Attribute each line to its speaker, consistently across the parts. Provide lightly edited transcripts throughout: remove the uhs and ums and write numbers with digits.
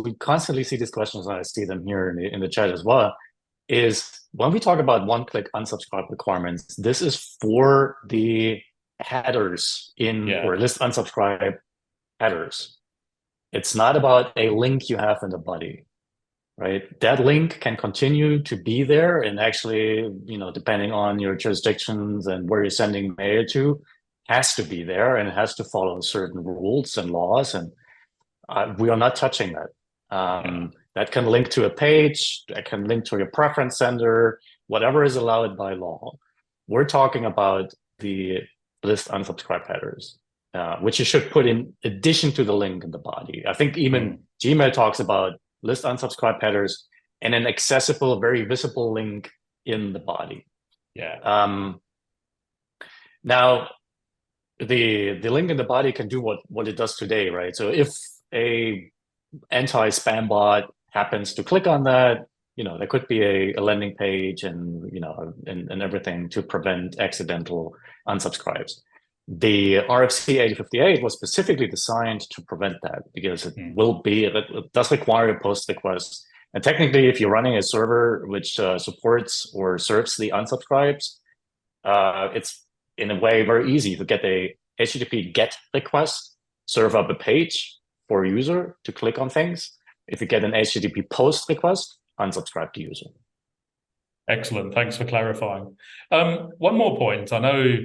Speaker 1: we constantly see these questions, and I see them here in the chat as well, is when we talk about one-click unsubscribe requirements, this is for the headers in or list unsubscribe headers. It's not about a link you have in the body, right? That link can continue to be there, and actually, depending on your jurisdictions and where you're sending mail to, has to be there and has to follow certain rules and laws, and we are not touching that. That can link to a page, that can link to your preference sender, whatever is allowed by law. We're talking about the list unsubscribe headers, which you should put in addition to the link in the body. I think even Gmail talks about list unsubscribe headers and an accessible, very visible link in the body. Now, the link in the body can do what it does today, right? So if a anti-spam bot happens to click on that, there could be a landing page and and everything to prevent accidental unsubscribes. The RFC 8058 was specifically designed to prevent that, because it does require a post request. And technically, if you're running a server which supports or serves the unsubscribes, it's in a way very easy to get a HTTP GET request, serve up a page for a user to click on things. If you get an HTTP POST request, unsubscribe the user.
Speaker 2: Excellent. Thanks for clarifying. One more point. I know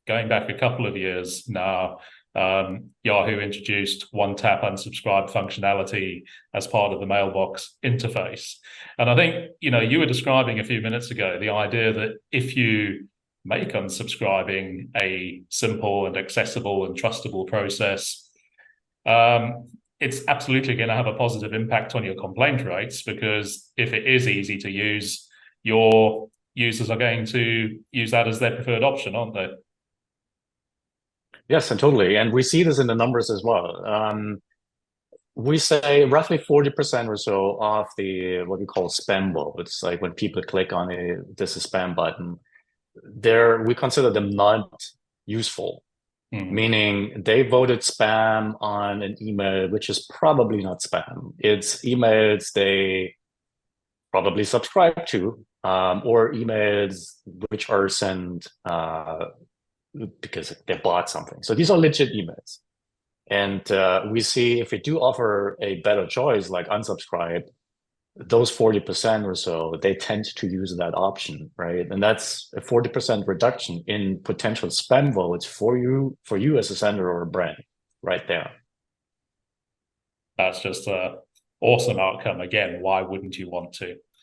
Speaker 2: going back a couple of years now, Yahoo introduced one-tap unsubscribe functionality as part of the mailbox interface. And I think, you were describing a few minutes ago the idea that if you make unsubscribing a simple and accessible and trustable process, it's absolutely going to have a positive impact on your complaint rates, because if it is easy to use, your users are going to use that as their preferred option, aren't they?
Speaker 1: Yes, and totally. And we see this in the numbers as well. We say roughly 40% or so of what we call spam votes, like when people click on this is spam button, we consider them not useful. Meaning they voted spam on an email which is probably not spam. It's emails they probably subscribe to, or emails which are sent because they bought something. So these are legit emails. And we see if we do offer a better choice like unsubscribe, those 40% or so, they tend to use that option, right? And that's a 40% reduction in potential spam votes for you as a sender or a brand right there.
Speaker 2: That's just an awesome outcome. Again, why wouldn't you want to?